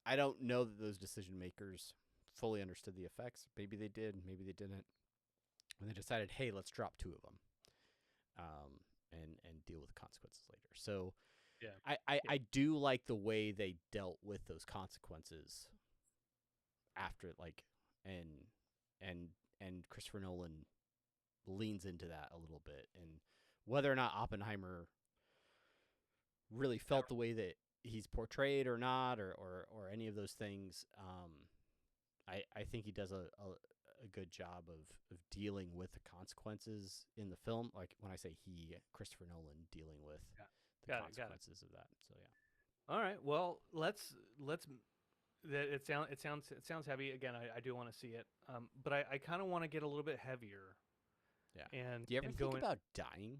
I don't know that those decision makers fully understood the effects. Maybe they did, maybe they didn't. And they decided, hey, let's drop 2 of them, and deal with the consequences later. So, Yeah. I do like the way they dealt with those consequences after, like, and Christopher Nolan leans into that a little bit, and whether or not Oppenheimer really felt the way that he's portrayed or not, or any of those things. I think he does a good job of dealing with the consequences in the film. Like when I say he, Christopher Nolan dealing with the consequences of that. So yeah. All right. Well, let's. It sounds heavy. Again, I do want to see it. But I kind of want to get a little bit heavier. Yeah. And do you ever think about dying?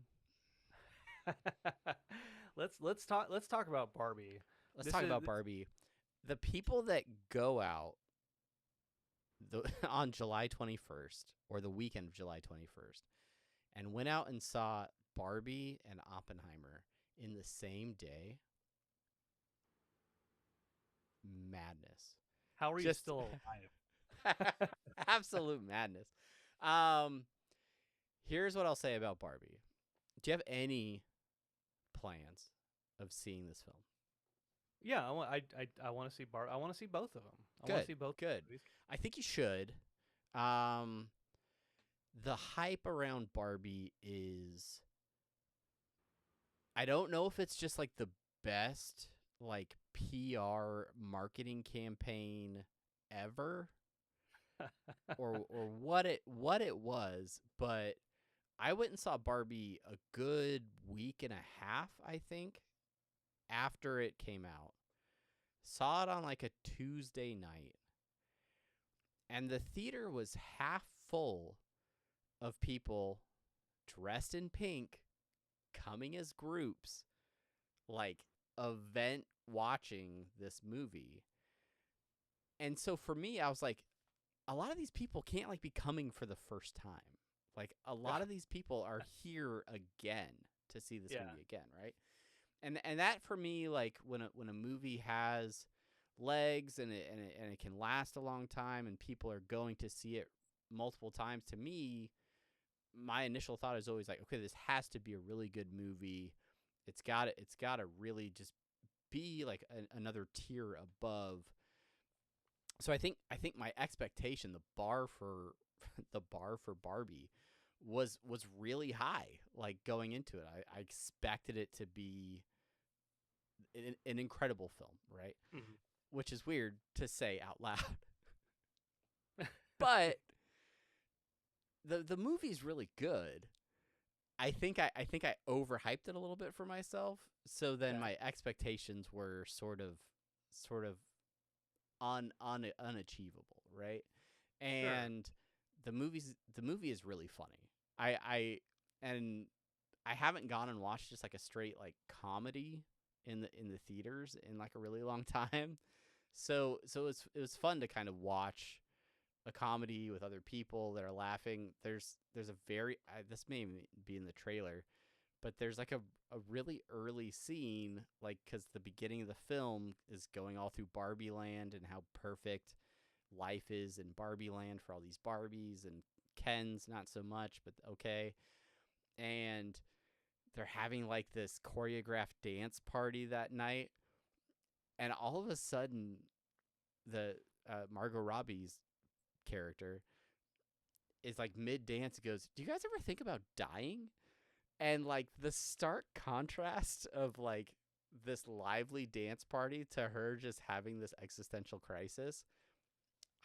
Let's talk about Barbie. Let's talk about Barbie. The people that go out on July 21st or the weekend of July 21st and went out and saw Barbie and Oppenheimer in the same day. Madness. How are you still alive? Absolute madness. Here's what I'll say about Barbie. Do you have any plans of seeing this film? Yeah, I want to see I want to see both of them. Good. I want to see both. Good. Movies. I think you should. The hype around Barbie is, I don't know if it's just like the best like PR marketing campaign ever or what it was, but I went and saw Barbie a good week and a half, I think, after it came out. Saw it on like a Tuesday night. And the theater was half full of people dressed in pink, coming as groups, like event watching this movie. And so for me, I was like, a lot of these people can't like be coming for the first time. Like a lot of these people are here again to see this movie again, right? And that for me, like when a movie has legs and it can last a long time and people are going to see it multiple times, to me, my initial thought is always like, okay, this has to be a really good movie. It's got to really just be like another tier above. So I think my expectation, the bar for Barbie was really high. Like going into it, I expected it to be an incredible film, right? Mm-hmm. Which is weird to say out loud. But the movie's really good. I think I overhyped it a little bit for myself. So then my expectations were sort of unachievable, right? And the movie is really funny. I haven't gone and watched just like a straight like comedy in the theaters in like a really long time. So it was fun to kind of watch a comedy with other people that are laughing. There's a very this may even be in the trailer, but there's like a really early scene, like because the beginning of the film is going all through Barbie Land and how perfect life is in Barbie Land for all these Barbies, and Ken's not so much, but okay. And they're having like this choreographed dance party that night, and all of a sudden the Margot Robbie's character is like mid dance, goes, "Do you guys ever think about dying?" And like the stark contrast of like this lively dance party to her just having this existential crisis,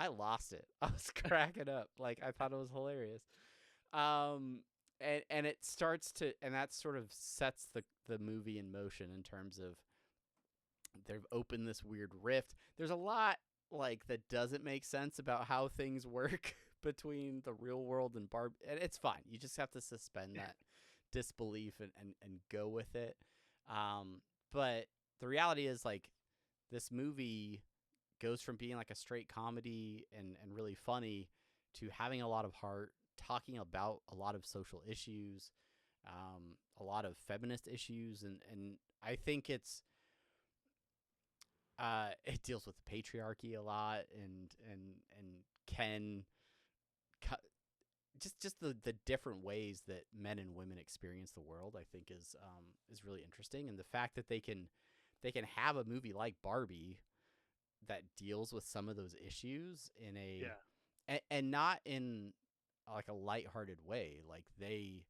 I lost it. I was cracking up. Like I thought it was hilarious. And it starts to, and that sort of sets the movie in motion in terms of they've opened this weird rift. There's a lot like that doesn't make sense about how things work between the real world and Barbie, and it's fine. You just have to suspend that disbelief and go with it. But the reality is like this movie goes from being like a straight comedy and really funny to having a lot of heart, talking about a lot of social issues, a lot of feminist issues, and I think it deals with the patriarchy a lot, and can just the different ways that men and women experience the world, I think is really interesting. And the fact that they can have a movie like Barbie that deals with some of those issues in and not in like a lighthearted way. Like they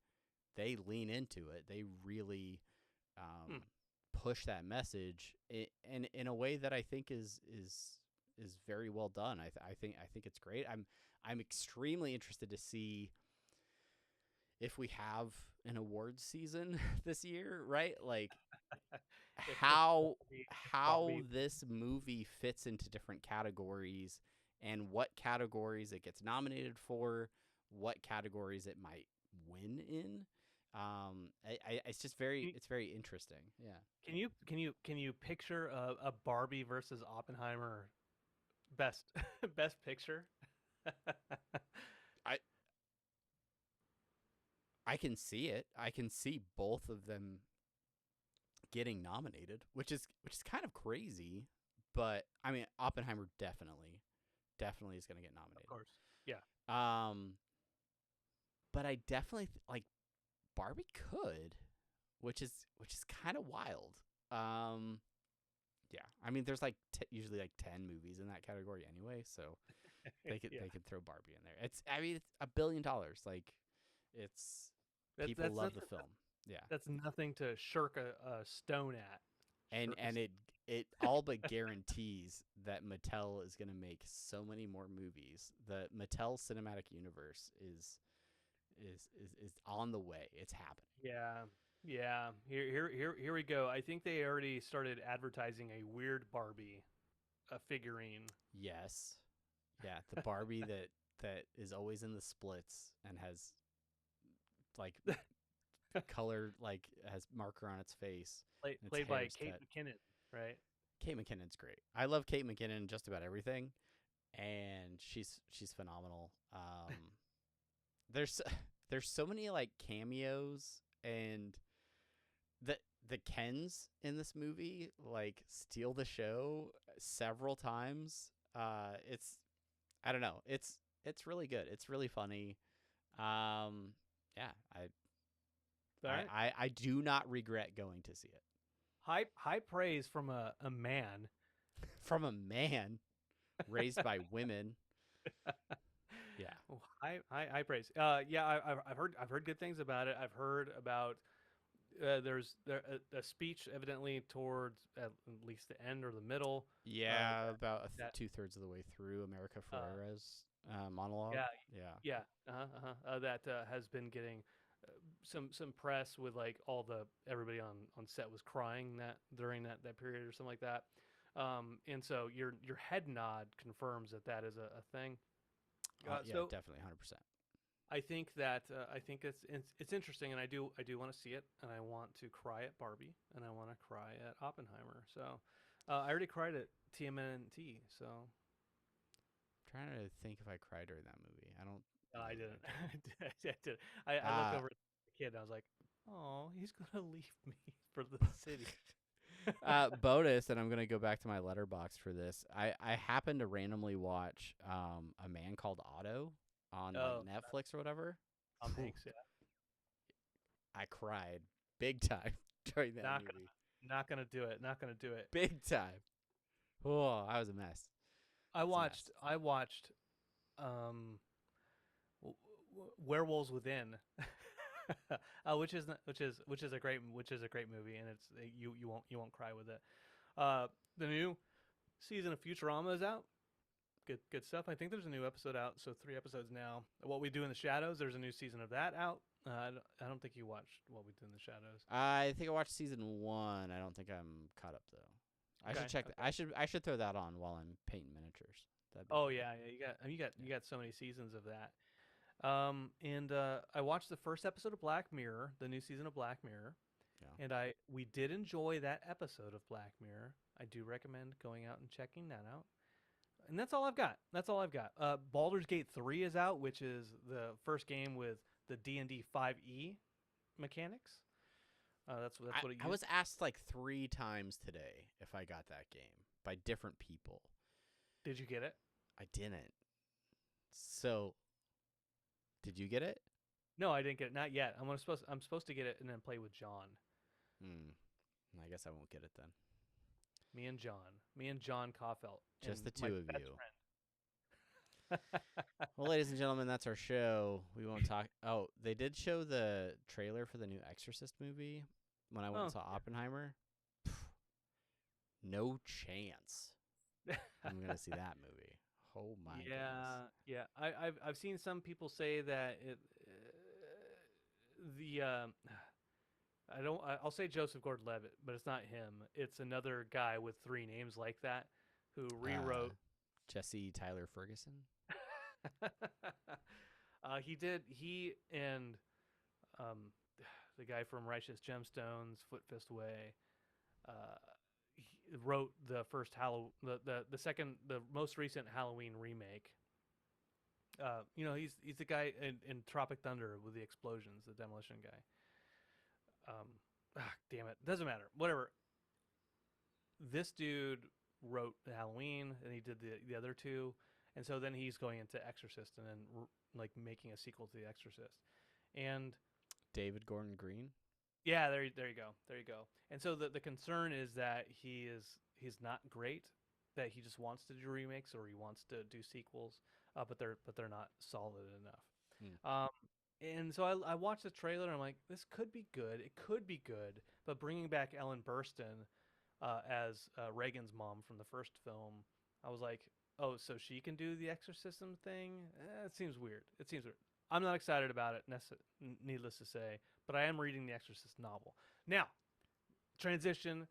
lean into it. They really push that message and in a way that I think is very well done. I think it's great. I'm extremely interested to see if we have an awards season this year, right? Like how this movie fits into different categories and what categories it gets nominated for, what categories it might win in. It's just it's very interesting. Yeah. Can you picture a Barbie versus Oppenheimer best best picture? I can see it. I can see both of them getting nominated, which is kind of crazy. But I mean, Oppenheimer definitely is going to get nominated. Of course. Yeah. But I definitely like Barbie could, which is kind of wild. Yeah. I mean, there's like usually like 10 movies in that category anyway, so they could throw Barbie in there. It's $1 billion. Like people love the film. Yeah. That's nothing to shirk a stone at. And it all but guarantees that Mattel is going to make so many more movies. The Mattel Cinematic Universe is on the way. It's happening. Yeah. Here we go. I think they already started advertising a weird Barbie, a figurine. Yes. Yeah, the Barbie that is always in the splits and has like color, like has marker on its face. Played by Kate McKinnon, right? Kate McKinnon's great. I love Kate McKinnon in just about everything, and she's phenomenal. There's so many like cameos, and the Kens in this movie like steal the show several times. I don't know. It's really good. It's really funny. Yeah, I do not regret going to see it. High praise from a man. From a man raised by women. Yeah. Oh, high praise. Yeah, I've heard good things about it. I've heard about there's a speech evidently towards at least the end or the middle. Yeah, about 2/3 of the way through America Ferrera's monologue. Yeah. That has been getting some press with like everybody on set was crying during that period or something like that. And so your head nod confirms that is a thing. Yeah, so definitely 100%. I think that it's interesting, and I do want to see it, and I want to cry at Barbie, and I want to cry at Oppenheimer. So I already cried at TMNT. So I'm trying to think if I cried during that movie. I don't. No, I didn't. I did. I looked over at the kid, and I was like, "Oh, he's gonna leave me for the city." Bonus, and I'm gonna go back to my letterbox for this. I happened to randomly watch A Man Called Otto on Netflix or whatever. Thanks. Yeah. I cried big time during that movie. Not gonna do it. Big time. Oh, I was a mess. I watched Werewolves Within, which is a great movie, and it's you won't cry with it. The new season of Futurama is out. Good stuff. I think there's a new episode out, so 3 episodes now. What We Do in the Shadows, there's a new season of that out. I don't think you watched What We Do in the Shadows. I think I watched season 1. I don't think I'm caught up though. I should check. I should throw that on while I'm painting miniatures. You got so many seasons of that. And I watched the first episode of Black Mirror, the new season of Black Mirror. Yeah. And we did enjoy that episode of Black Mirror. I do recommend going out and checking that out. And that's all I've got. Baldur's Gate 3 is out, which is the first game with the D&D 5e mechanics. That's what it used. I was asked like 3 times today if I got that game by different people. Did you get it? I didn't. So, did you get it? No, I didn't get it. Not yet. I'm supposed to get it and then play with John. I guess I won't get it then. Me and John Caulfield. Just the two of you. Well, ladies and gentlemen, that's our show. We won't talk. Oh, they did show the trailer for the new Exorcist movie when I went and saw Oppenheimer. No chance. I'm gonna see that movie. Oh my goodness. Yeah. I've seen some people say that the I'll say Joseph Gordon-Levitt, but it's not him. It's another guy with 3 names like that who rewrote. Jesse Tyler Ferguson. He and the guy from Righteous Gemstones, Foot Fist Way, he wrote the first the most recent Halloween remake. He's the guy in Tropic Thunder with the explosions, the demolition guy. Damn it, doesn't matter. Whatever. This dude wrote the Halloween, and he did the other 2, and so then he's going into Exorcist and then like making a sequel to The Exorcist, and David Gordon Green. Yeah, there you go. And so the concern is that he's not great, that he just wants to do remakes or he wants to do sequels, but they're not solid enough. And so I watched the trailer and I'm like, this could be good. It could be good, but bringing back Ellen Burstyn as Reagan's mom from the first film, I was like, oh, so she can do the exorcism thing? It seems weird. I'm not excited about it, needless to say, but I am reading the Exorcist novel. Now, transition.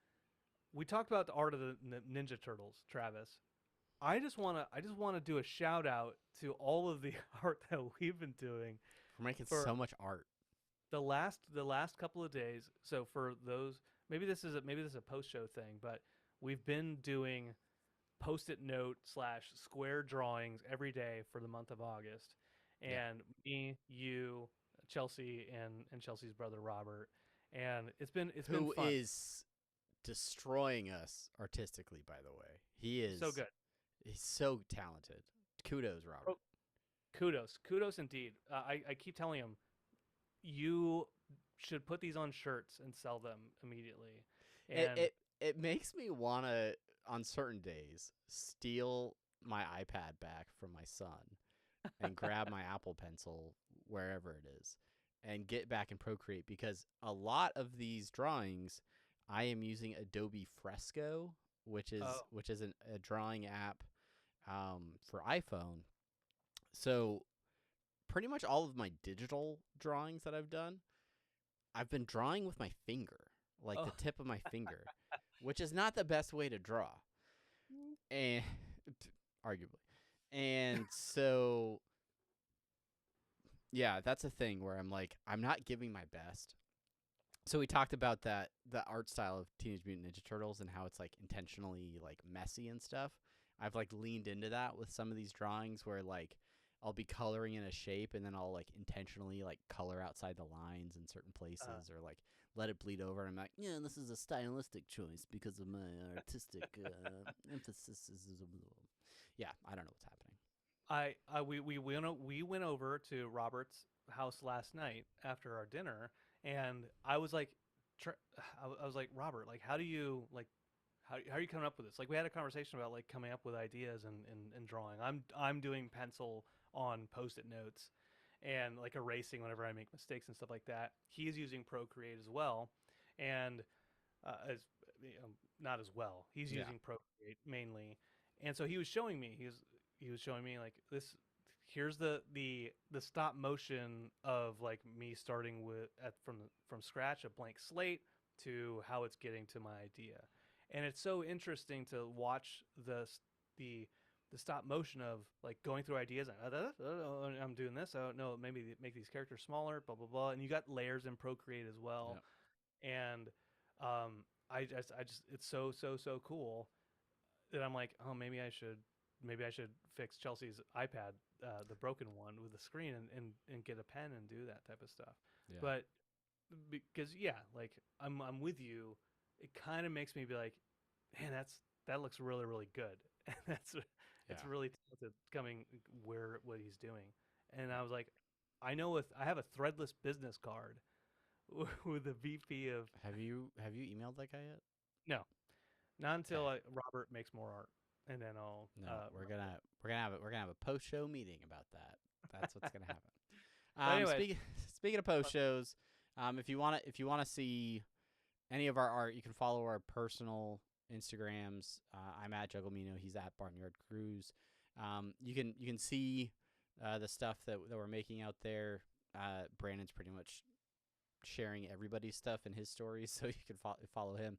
We talked about the art of the Ninja Turtles, Travis. I just want to do a shout out to all of the art that we've been doing. We're making so much art. The last couple of days. So for those, maybe this is a post-show thing, but we've been doing Post-it note / square drawings every day for the month of August. And me, you, Chelsea, and Chelsea's brother Robert, and it's been fun. Who is destroying us artistically, by the way. He is so good. He's so talented. Kudos, Robert. Kudos indeed. I keep telling him, you should put these on shirts and sell them immediately. And it makes me want to, on certain days, steal my iPad back from my son and grab my Apple Pencil wherever it is and get back in Procreate, because a lot of these drawings I am using Adobe Fresco, which is a drawing app for iPhone. So pretty much all of my digital drawings that I've done, I've been drawing with my finger, like the tip of my finger, which is not the best way to draw, and arguably. And so, yeah, that's a thing where I'm like, I'm not giving my best. So we talked about the art style of Teenage Mutant Ninja Turtles and how it's like intentionally like messy and stuff. I've like leaned into that with some of these drawings where like I'll be coloring in a shape and then I'll like intentionally like color outside the lines in certain places or like let it bleed over. And I'm like, yeah, this is a stylistic choice because of my artistic emphasis. Yeah, I don't know what's happening. We went over to Robert's house last night after our dinner, and I was like, I was like, Robert, like, how do you like, how are you coming up with this? Like, we had a conversation about like coming up with ideas and drawing. I'm doing pencil on Post-it notes and like erasing whenever I make mistakes and stuff like that. He's using Procreate as well, and as not as well. He's using Procreate mainly, and so he was showing me. He was showing me like this. Here's the stop motion of like me starting with from scratch, a blank slate, to how it's getting to my idea. And it's so interesting to watch the stop motion of like going through ideas. I'm doing this. Oh no, maybe make these characters smaller. Blah blah blah. And you got layers in Procreate as well. Yep. And I just it's so cool that I'm like, oh, maybe I should fix Chelsea's iPad, the broken one with the screen, and get a pen and do that type of stuff. Yeah. But because like I'm with you. It kind of makes me be like, man, that looks really, really good. And it's really talented coming what he's doing. And I was like, I have a threadless business card with the VP of. Have you emailed that guy yet? No, not until Robert makes more art, and then I'll. No, we're gonna have a post show meeting about that. That's what's gonna happen. Anyway, speaking of post shows, if you wanna see any of our art, you can follow our personal Instagrams. I'm at Jugglemino. He's at Barnyard Cruise. You can see the stuff that we're making out there. Brandon's pretty much sharing everybody's stuff in his stories, so you can follow him.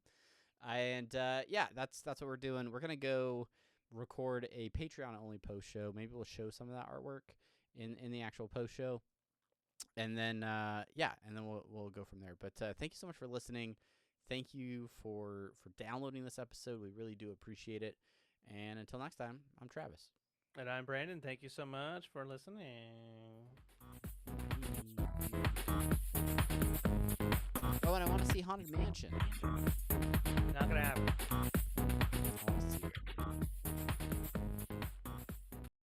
And that's what we're doing. We're gonna go record a Patreon only post show. Maybe we'll show some of that artwork in the actual post show, and then we'll go from there. But thank you so much for listening. Thank you for downloading this episode. We really do appreciate it. And until next time, I'm Travis. And I'm Brandon. Thank you so much for listening. Oh, and I want to see Haunted Mansion. Not gonna happen.